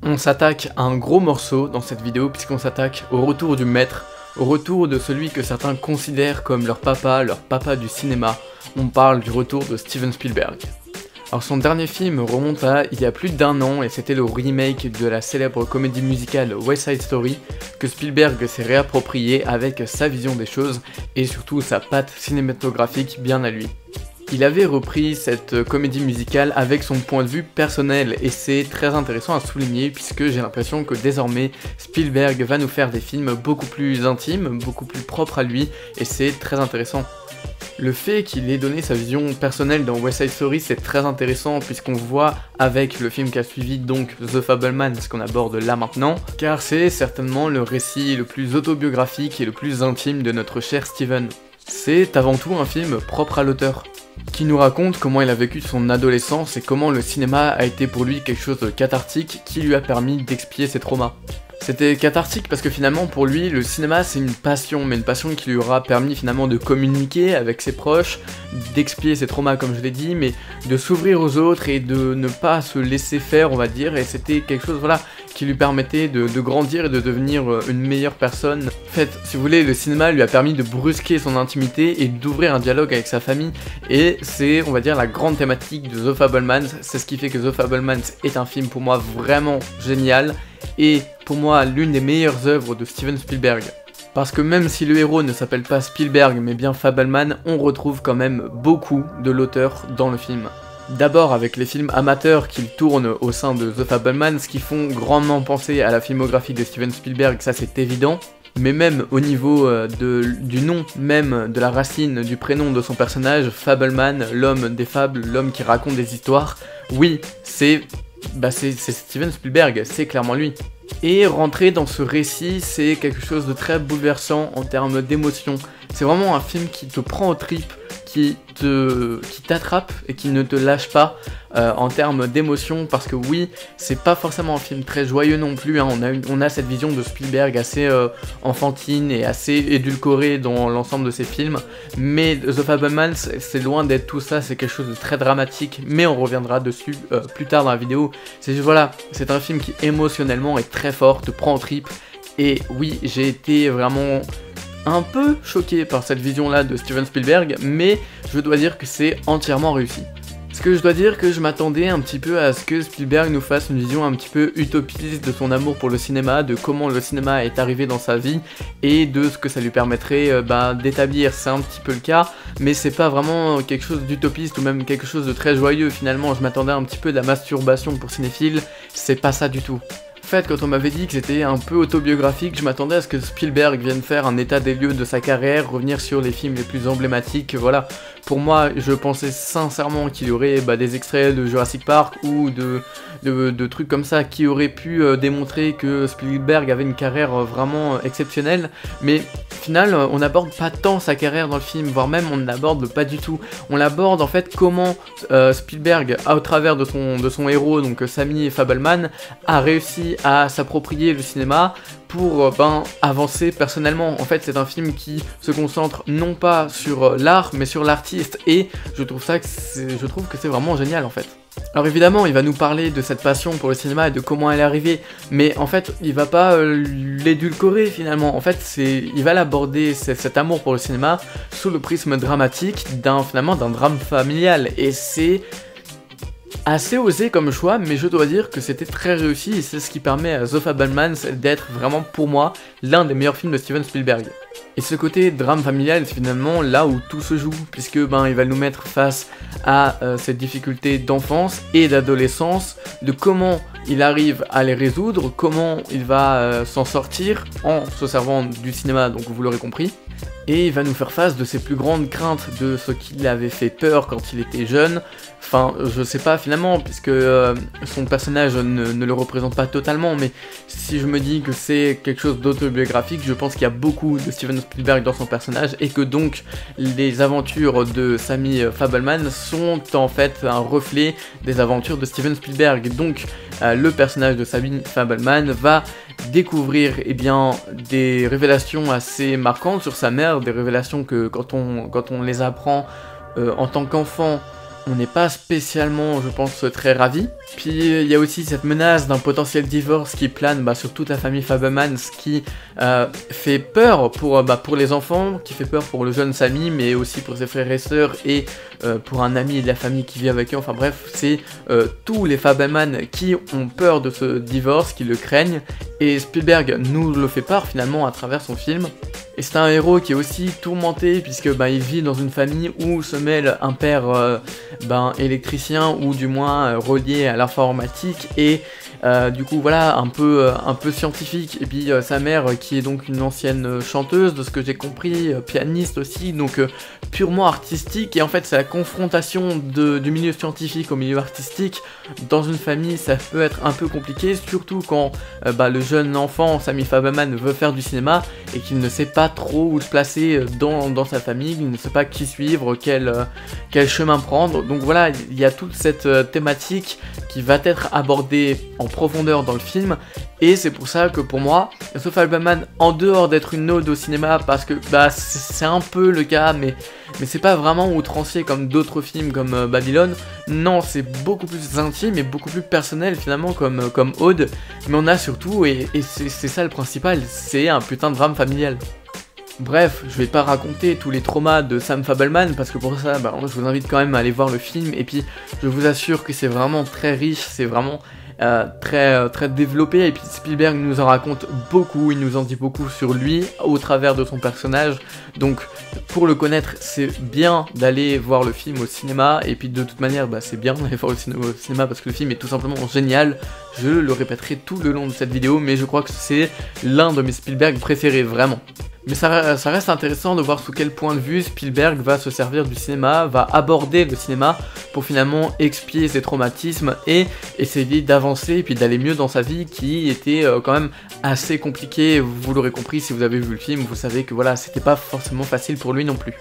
On s'attaque à un gros morceau dans cette vidéo puisqu'on s'attaque au retour du maître, au retour de celui que certains considèrent comme leur papa du cinéma. On parle du retour de Steven Spielberg. Alors son dernier film remonte à il y a plus d'1 an et c'était le remake de la célèbre comédie musicale West Side Story que Spielberg s'est réapproprié avec sa vision des choses et surtout sa patte cinématographique bien à lui. Il avait repris cette comédie musicale avec son point de vue personnel et c'est très intéressant à souligner puisque j'ai l'impression que désormais Spielberg va nous faire des films beaucoup plus intimes, beaucoup plus propres à lui et c'est très intéressant. Le fait qu'il ait donné sa vision personnelle dans West Side Story c'est très intéressant puisqu'on voit avec le film qui a suivi donc The Fabelmans, ce qu'on aborde là maintenant, car c'est certainement le récit le plus autobiographique et le plus intime de notre cher Steven. C'est avant tout un film propre à l'auteur, qui nous raconte comment il a vécu son adolescence et comment le cinéma a été pour lui quelque chose de cathartique qui lui a permis d'expier ses traumas. C'était cathartique parce que finalement pour lui le cinéma c'est une passion, mais une passion qui lui aura permis finalement de communiquer avec ses proches, d'expier ses traumas comme je l'ai dit, mais de s'ouvrir aux autres et de ne pas se laisser faire on va dire, et c'était quelque chose voilà qui lui permettait de grandir et de devenir une meilleure personne. En fait, si vous voulez, le cinéma lui a permis de brusquer son intimité et d'ouvrir un dialogue avec sa famille, et c'est, on va dire, la grande thématique de The Fabelmans. C'est ce qui fait que The Fabelmans est un film pour moi vraiment génial, et pour moi l'une des meilleures œuvres de Steven Spielberg. Parce que même si le héros ne s'appelle pas Spielberg mais bien Fabelman, on retrouve quand même beaucoup de l'auteur dans le film. D'abord avec les films amateurs qu'il tourne au sein de The Fabelmans qui font grandement penser à la filmographie de Steven Spielberg, ça c'est évident. Mais même au niveau du nom, même de la racine, du prénom de son personnage, Fabelman, l'homme des fables, l'homme qui raconte des histoires, oui, c'est Steven Spielberg, c'est clairement lui. Et rentrer dans ce récit, c'est quelque chose de très bouleversant en termes d'émotion. C'est vraiment un film qui te prend aux tripes, qui t'attrape et qui ne te lâche pas en termes d'émotion, parce que oui, c'est pas forcément un film très joyeux non plus, hein. On a cette vision de Spielberg assez enfantine et assez édulcorée dans l'ensemble de ses films, mais The Fabelmans, c'est loin d'être tout ça, c'est quelque chose de très dramatique, mais on reviendra dessus plus tard dans la vidéo. Voilà, c'est un film qui émotionnellement est très fort, te prend aux tripes, et oui, j'ai été vraiment un peu choqué par cette vision-là de Steven Spielberg, mais je dois dire que c'est entièrement réussi. Parce que je dois dire que je m'attendais un petit peu à ce que Spielberg nous fasse une vision un petit peu utopiste de son amour pour le cinéma, de comment le cinéma est arrivé dans sa vie, et de ce que ça lui permettrait d'établir. C'est un petit peu le cas, mais c'est pas vraiment quelque chose d'utopiste ou même quelque chose de très joyeux finalement. Je m'attendais un petit peu de la masturbation pour cinéphiles, c'est pas ça du tout. En fait, quand on m'avait dit que c'était un peu autobiographique, je m'attendais à ce que Spielberg vienne faire un état des lieux de sa carrière, revenir sur les films les plus emblématiques, voilà. Pour moi, je pensais sincèrement qu'il y aurait des extraits de Jurassic Park ou de trucs comme ça qui auraient pu démontrer que Spielberg avait une carrière vraiment exceptionnelle, mais au final, on n'aborde pas tant sa carrière dans le film, voire même on ne l'aborde pas du tout. On l'aborde en fait comment Spielberg, au travers de son héros, donc Sammy Fabelman, a réussi à s'approprier le cinéma pour avancer personnellement. En fait, c'est un film qui se concentre non pas sur l'art, mais sur l'artiste, et je trouve que c'est vraiment génial en fait. Alors évidemment, il va nous parler de cette passion pour le cinéma et de comment elle est arrivée, mais en fait, il va pas l'édulcorer finalement. En fait, il va l'aborder, cet amour pour le cinéma, sous le prisme dramatique d'un drame familial, et c'est assez osé comme choix, mais je dois dire que c'était très réussi et c'est ce qui permet à The Fabelmans d'être vraiment pour moi l'un des meilleurs films de Steven Spielberg. Et ce côté drame familial, c'est finalement là où tout se joue, puisque il va nous mettre face à cette difficulté d'enfance et d'adolescence, de comment il arrive à les résoudre, comment il va s'en sortir en se servant du cinéma, donc vous l'aurez compris. Et il va nous faire face de ses plus grandes craintes, de ce qui l'avait fait peur quand il était jeune. Enfin, je sais pas finalement, puisque son personnage ne le représente pas totalement, mais si je me dis que c'est quelque chose d'autobiographique, je pense qu'il y a beaucoup de Steven Spielberg dans son personnage, et que donc les aventures de Sammy Fabelman sont en fait un reflet des aventures de Steven Spielberg. Donc le personnage de Sammy Fabelman va découvrir des révélations assez marquantes sur sa mère, des révélations que quand on les apprend en tant qu'enfant, on n'est pas spécialement, je pense, très ravis. Puis il y a aussi cette menace d'un potentiel divorce qui plane sur toute la famille Fabelmans, qui fait peur pour les enfants, qui fait peur pour le jeune Sammy, mais aussi pour ses frères et sœurs et pour un ami de la famille qui vit avec eux. Enfin bref, c'est tous les Fabelmans qui ont peur de ce divorce, qui le craignent, et Spielberg nous le fait part finalement à travers son film. Et c'est un héros qui est aussi tourmenté puisque il vit dans une famille où se mêle un père électricien ou du moins relié à l'informatique et du coup voilà un peu scientifique, et puis sa mère qui est donc une ancienne chanteuse de ce que j'ai compris, pianiste aussi, donc purement artistique. Et en fait c'est la confrontation du milieu scientifique au milieu artistique dans une famille, ça peut être un peu compliqué, surtout quand le jeune enfant Sammy Fabelman veut faire du cinéma et qu'il ne sait pas trop où se placer dans sa famille, il ne sait pas qui suivre, quel chemin prendre. Donc voilà, il y a toute cette thématique qui va être abordée en profondeur dans le film, et c'est pour ça que pour moi, The Fabelmans, en dehors d'être une ode au cinéma, parce que c'est un peu le cas, mais c'est pas vraiment outrancier comme d'autres films comme Babylone, non, c'est beaucoup plus intime et beaucoup plus personnel finalement comme ode, mais on a surtout, et c'est ça le principal, c'est un putain de drame familial. Bref, je vais pas raconter tous les traumas de Sam Fabelman, parce que pour ça, je vous invite quand même à aller voir le film, et puis je vous assure que c'est vraiment très riche, c'est vraiment très développé, et puis Spielberg nous en raconte beaucoup, il nous en dit beaucoup sur lui, au travers de son personnage, donc pour le connaître, c'est bien d'aller voir le film au cinéma, et puis de toute manière, c'est bien d'aller voir le film au cinéma, parce que le film est tout simplement génial, je le répéterai tout le long de cette vidéo, mais je crois que c'est l'un de mes Spielberg préférés, vraiment. Mais ça reste intéressant de voir sous quel point de vue Spielberg va se servir du cinéma, va aborder le cinéma pour finalement expier ses traumatismes et essayer d'avancer et puis d'aller mieux dans sa vie qui était quand même assez compliquée. Vous l'aurez compris si vous avez vu le film, vous savez que voilà, c'était pas forcément facile pour lui non plus.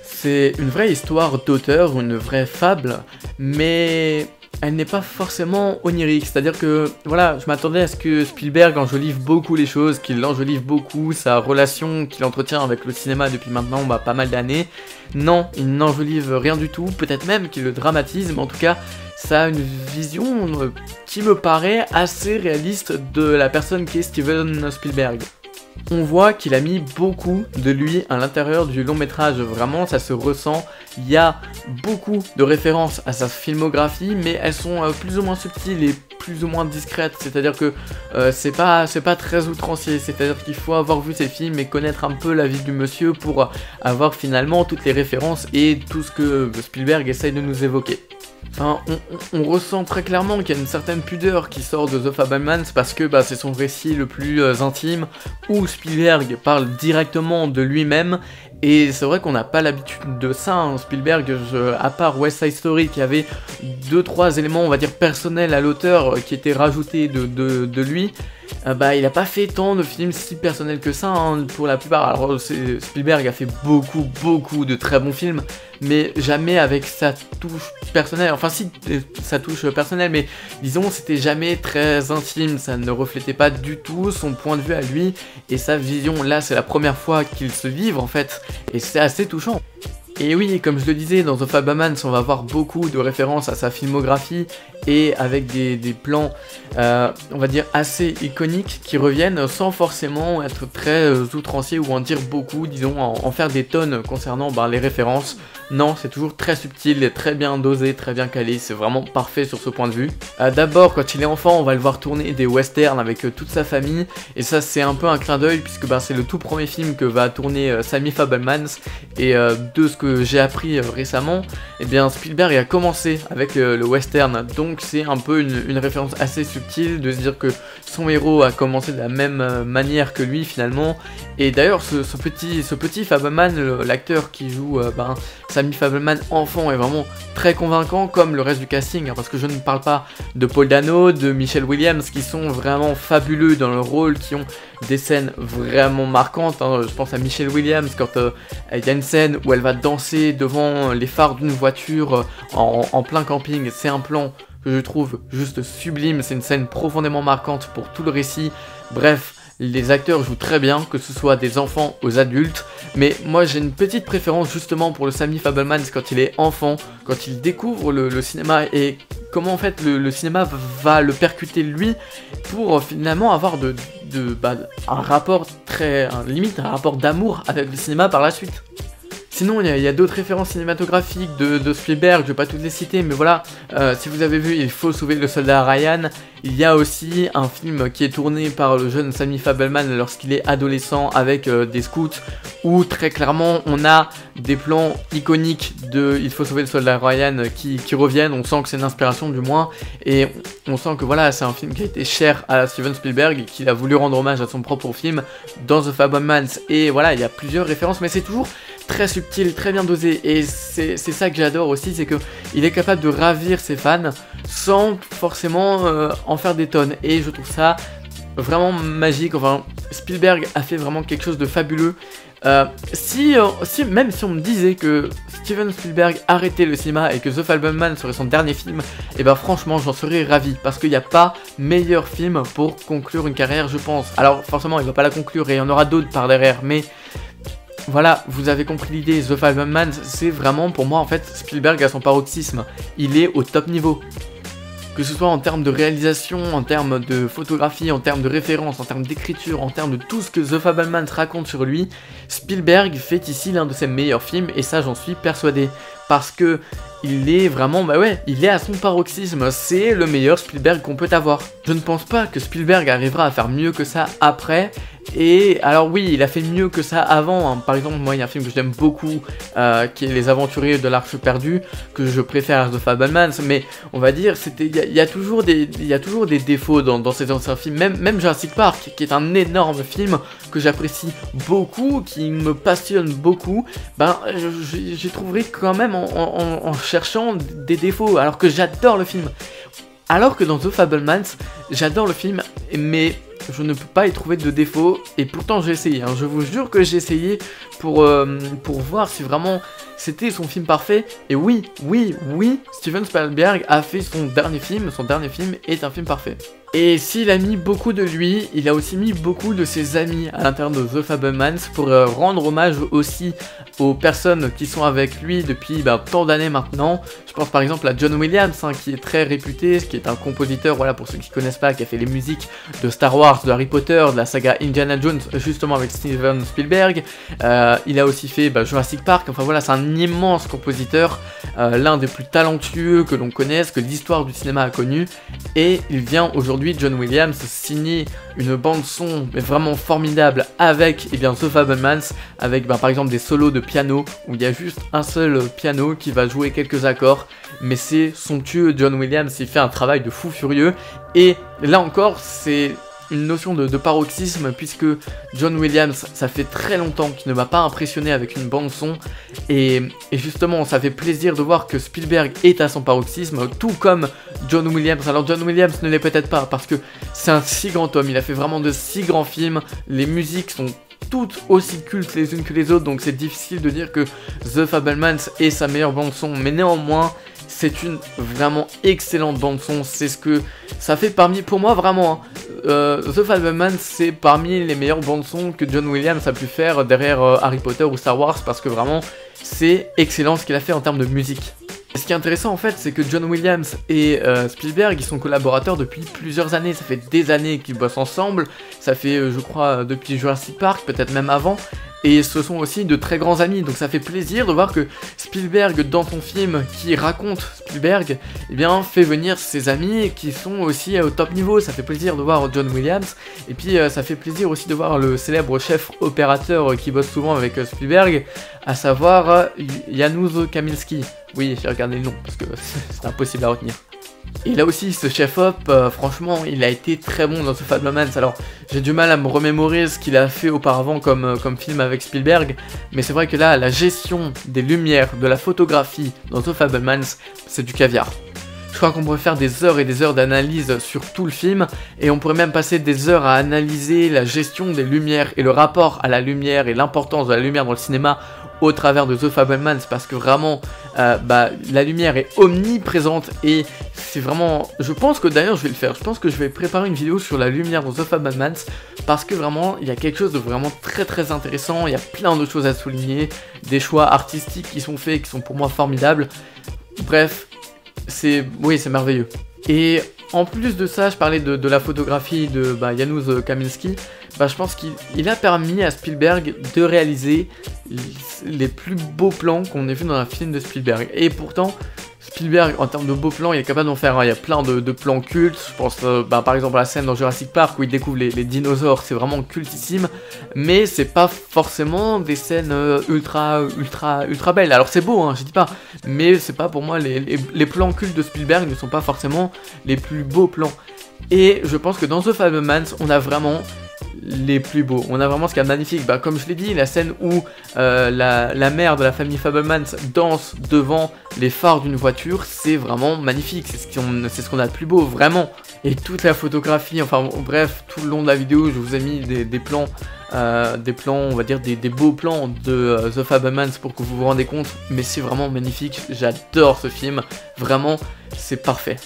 C'est une vraie histoire d'auteur, une vraie fable, mais elle n'est pas forcément onirique, c'est-à-dire que, voilà, je m'attendais à ce que Spielberg enjolive beaucoup les choses, qu'il enjolive beaucoup sa relation qu'il entretient avec le cinéma depuis maintenant pas mal d'années. Non, il n'enjolive rien du tout, peut-être même qu'il le dramatise, mais en tout cas, ça a une vision qui me paraît assez réaliste de la personne qu'est Steven Spielberg. On voit qu'il a mis beaucoup de lui à l'intérieur du long métrage, vraiment ça se ressent, il y a beaucoup de références à sa filmographie, mais elles sont plus ou moins subtiles et plus ou moins discrètes, c'est-à-dire que c'est pas très outrancier, c'est-à-dire qu'il faut avoir vu ces films et connaître un peu la vie du monsieur pour avoir finalement toutes les références et tout ce que Spielberg essaye de nous évoquer. Enfin, on ressent très clairement qu'il y a une certaine pudeur qui sort de The Fabelmans parce que c'est son récit le plus intime où Spielberg parle directement de lui-même, et c'est vrai qu'on n'a pas l'habitude de ça, hein. Spielberg, à part West Side Story qui avait 2-3 éléments on va dire personnels à l'auteur qui étaient rajoutés de lui, il a pas fait tant de films si personnels que ça, hein, pour la plupart. Alors Spielberg a fait beaucoup de très bons films, mais jamais avec sa touche personnelle, enfin si, sa touche personnelle, mais disons c'était jamais très intime, ça ne reflétait pas du tout son point de vue à lui, et sa vision, là c'est la première fois qu'il se livre en fait, et c'est assez touchant. Et oui, comme je le disais, dans The Fabelmans, on va voir beaucoup de références à sa filmographie et avec des plans, on va dire, assez iconiques qui reviennent sans forcément être très outranciers ou en dire beaucoup, disons, en faire des tonnes concernant les références. Non, c'est toujours très subtil, très bien dosé, très bien calé, c'est vraiment parfait sur ce point de vue. D'abord, quand il est enfant, on va le voir tourner des westerns avec toute sa famille, et ça c'est un peu un clin d'œil puisque c'est le tout premier film que va tourner Sammy Fabelmans, et de ce que j'ai appris récemment, eh bien Spielberg a commencé avec le western, donc c'est un peu une référence assez subtile de se dire que son héros a commencé de la même manière que lui finalement, et d'ailleurs ce petit Fabelman, l'acteur qui joue Sammy Fabelman enfant, est vraiment très convaincant comme le reste du casting, hein, parce que je ne parle pas de Paul Dano, de Michelle Williams qui sont vraiment fabuleux dans leur rôle, qui ont des scènes vraiment marquantes, hein. Je pense à Michelle Williams quand il y a une scène où elle va danser devant les phares d'une voiture en plein camping, c'est un plan que je trouve juste sublime, c'est une scène profondément marquante pour tout le récit. Bref, les acteurs jouent très bien, que ce soit des enfants aux adultes, mais moi j'ai une petite préférence justement pour le Sammy Fabelmans quand il est enfant, quand il découvre le cinéma et comment en fait le cinéma va le percuter lui pour finalement avoir un rapport limite un rapport d'amour avec le cinéma par la suite. Sinon, il y a d'autres références cinématographiques de Spielberg, je vais pas toutes les citer, mais voilà, si vous avez vu Il faut sauver le soldat Ryan, il y a aussi un film qui est tourné par le jeune Sammy Fabelman lorsqu'il est adolescent avec des scouts, où très clairement on a des plans iconiques de Il faut sauver le soldat Ryan qui reviennent, on sent que c'est une inspiration du moins, et on sent que voilà, c'est un film qui a été cher à Steven Spielberg, qu'il a voulu rendre hommage à son propre film dans The Fabelmans, et voilà, il y a plusieurs références, mais c'est toujours très subtil, très bien dosé, et c'est ça que j'adore aussi, c'est que il est capable de ravir ses fans sans forcément en faire des tonnes, et je trouve ça vraiment magique. Enfin, Spielberg a fait vraiment quelque chose de fabuleux. Même si on me disait que Steven Spielberg arrêtait le cinéma et que The Fabelmans serait son dernier film, et ben franchement j'en serais ravi, parce qu'il n'y a pas meilleur film pour conclure une carrière, je pense. Alors forcément il va pas la conclure et il y en aura d'autres par derrière, mais voilà, vous avez compris l'idée. The Fabelmans, c'est vraiment pour moi en fait Spielberg à son paroxysme. Il est au top niveau. Que ce soit en termes de réalisation, en termes de photographie, en termes de référence, en termes d'écriture, en termes de tout ce que The Fabelmans raconte sur lui, Spielberg fait ici l'un de ses meilleurs films, et ça j'en suis persuadé. Parce que il est vraiment, il est à son paroxysme, c'est le meilleur Spielberg qu'on peut avoir. Je ne pense pas que Spielberg arrivera à faire mieux que ça après, et alors oui, il a fait mieux que ça avant, hein. Par exemple, moi il y a un film que j'aime beaucoup, qui est Les Aventuriers de l'Arche Perdue, que je préfère à The Fabelmans, mais on va dire, il y a toujours des défauts dans ces anciens films, même Jurassic Park, qui est un énorme film que j'apprécie beaucoup, qui me passionne beaucoup, j'y trouverai quand même en cherchant des défauts, alors que j'adore le film. Alors que dans The Fabelmans, j'adore le film, mais je ne peux pas y trouver de défauts, et pourtant j'ai essayé, hein. Je vous jure que j'ai essayé pour voir si vraiment c'était son film parfait, et oui, Steven Spielberg a fait son dernier film est un film parfait. Et s'il a mis beaucoup de lui, il a aussi mis beaucoup de ses amis à l'intérieur de The Fabelmans pour rendre hommage aussi aux personnes qui sont avec lui depuis tant d'années maintenant. Je pense par exemple à John Williams, hein, qui est très réputé, qui est un compositeur, voilà, pour ceux qui connaissent pas, qui a fait les musiques de Star Wars, de Harry Potter, de la saga Indiana Jones, justement avec Steven Spielberg. Il a aussi fait Jurassic Park, enfin voilà, c'est un immense compositeur, l'un des plus talentueux que l'on connaisse, que l'histoire du cinéma a connu, et il vient aujourd'hui, John Williams, signer une bande son mais vraiment formidable avec The Fabelmans, avec par exemple des solos de piano où il y a juste un seul piano qui va jouer quelques accords, mais c'est somptueux. John Williams, il fait un travail de fou furieux, et là encore c'est une notion de paroxysme, puisque John Williams, ça fait très longtemps qu'il ne m'a pas impressionné avec une bande son, et justement ça fait plaisir de voir que Spielberg est à son paroxysme, tout comme John Williams. Alors John Williams ne l'est peut-être pas, parce que c'est un si grand homme, il a fait vraiment de si grands films, les musiques sont toutes aussi cultes les unes que les autres, donc c'est difficile de dire que The Fabelmans est sa meilleure bande son, mais néanmoins c'est une vraiment excellente bande son. C'est ce que ça fait pour moi vraiment, hein. The Fabelmans, c'est parmi les meilleures bandes son que John Williams a pu faire derrière Harry Potter ou Star Wars, parce que vraiment c'est excellent ce qu'il a fait en termes de musique. Et ce qui est intéressant en fait, c'est que John Williams et Spielberg, ils sont collaborateurs depuis plusieurs années. Ça fait des années qu'ils bossent ensemble, ça fait je crois depuis Jurassic Park, peut-être même avant. Et ce sont aussi de très grands amis, donc ça fait plaisir de voir que Spielberg, dans son film qui raconte Spielberg, fait venir ses amis qui sont aussi au top niveau. Ça fait plaisir de voir John Williams, et puis ça fait plaisir aussi de voir le célèbre chef opérateur qui bosse souvent avec Spielberg, à savoir Janusz Kaminski. Oui, j'ai regardé le nom, parce que c'est impossible à retenir. Et là aussi, ce chef-op, franchement, il a été très bon dans ce Fabelmans. Alors, j'ai du mal à me remémorer ce qu'il a fait auparavant comme film avec Spielberg, mais c'est vrai que là, la gestion des lumières, de la photographie dans The Fabelmans, c'est du caviar. Je crois qu'on pourrait faire des heures et des heures d'analyse sur tout le film, et on pourrait même passer des heures à analyser la gestion des lumières et le rapport à la lumière et l'importance de la lumière dans le cinéma au travers de The Fabelmans, parce que vraiment la lumière est omniprésente et c'est vraiment, je pense que d'ailleurs je vais le faire, je pense que je vais préparer une vidéo sur la lumière dans The Fabelmans parce que vraiment il y a quelque chose de vraiment très intéressant, il y a plein de choses à souligner, des choix artistiques qui sont faits, qui sont pour moi formidables. Bref, oui, c'est merveilleux. Et en plus de ça, je parlais de la photographie de Janusz Kaminski. Je pense qu'il a permis à Spielberg de réaliser les plus beaux plans qu'on ait vu dans un film de Spielberg. Et pourtant, Spielberg, en termes de beaux plans, il est capable d'en faire. Il y a plein de plans cultes. Je pense par exemple à la scène dans Jurassic Park où il découvre les dinosaures. C'est vraiment cultissime. Mais c'est pas forcément des scènes ultra belles. Alors c'est beau, hein, je dis pas. Mais c'est pas pour moi les plans cultes de Spielberg ne sont pas forcément les plus beaux plans. Et je pense que dans The Fabelmans, on a vraiment les plus beaux. On a vraiment ce qu'il y a de magnifique. Comme je l'ai dit, la scène où la mère de la famille Fabelmans danse devant les phares d'une voiture, c'est vraiment magnifique. C'est ce qu'on a de plus beau, vraiment. Et toute la photographie, enfin bref, tout le long de la vidéo, je vous ai mis des plans, on va dire des beaux plans de The Fabelmans pour que vous vous rendez compte. Mais c'est vraiment magnifique. J'adore ce film. Vraiment, c'est parfait.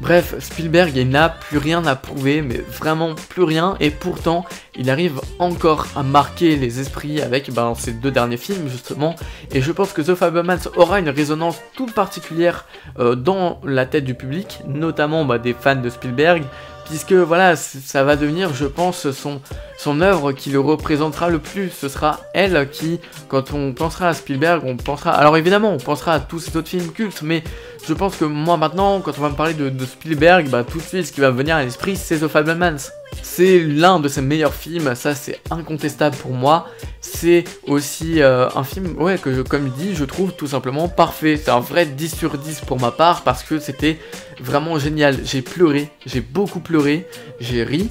Bref, Spielberg, il n'a plus rien à prouver, mais vraiment plus rien, et pourtant, il arrive encore à marquer les esprits avec ces deux derniers films, justement, et je pense que The Fabelmans aura une résonance toute particulière dans la tête du public, notamment des fans de Spielberg, puisque voilà, ça va devenir, je pense, son œuvre qui le représentera le plus. Ce sera elle qui, quand on pensera à Spielberg, on pensera... Alors évidemment, on pensera à tous ces autres films cultes, mais je pense que moi maintenant, quand on va me parler de Spielberg, tout de suite, ce qui va me venir à l'esprit, c'est The Fabelmans. C'est l'un de ses meilleurs films, ça c'est incontestable pour moi. C'est aussi un film, ouais, que comme dit, je trouve tout simplement parfait. C'est un vrai 10 sur 10 pour ma part, parce que c'était vraiment génial. J'ai pleuré, j'ai beaucoup pleuré, j'ai ri,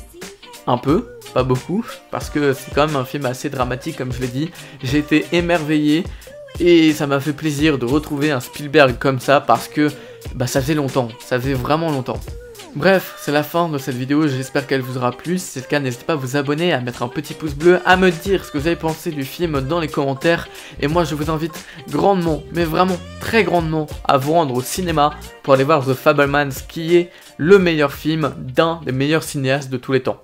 un peu, pas beaucoup, parce que c'est quand même un film assez dramatique comme je l'ai dit. J'ai été émerveillé, et ça m'a fait plaisir de retrouver un Spielberg comme ça, parce que ça faisait longtemps, ça faisait vraiment longtemps. Bref, c'est la fin de cette vidéo, j'espère qu'elle vous aura plu. Si c'est le cas, n'hésitez pas à vous abonner, à mettre un petit pouce bleu, à me dire ce que vous avez pensé du film dans les commentaires. Et moi je vous invite grandement, mais vraiment très grandement, à vous rendre au cinéma pour aller voir The Fabelmans, qui est le meilleur film d'un des meilleurs cinéastes de tous les temps.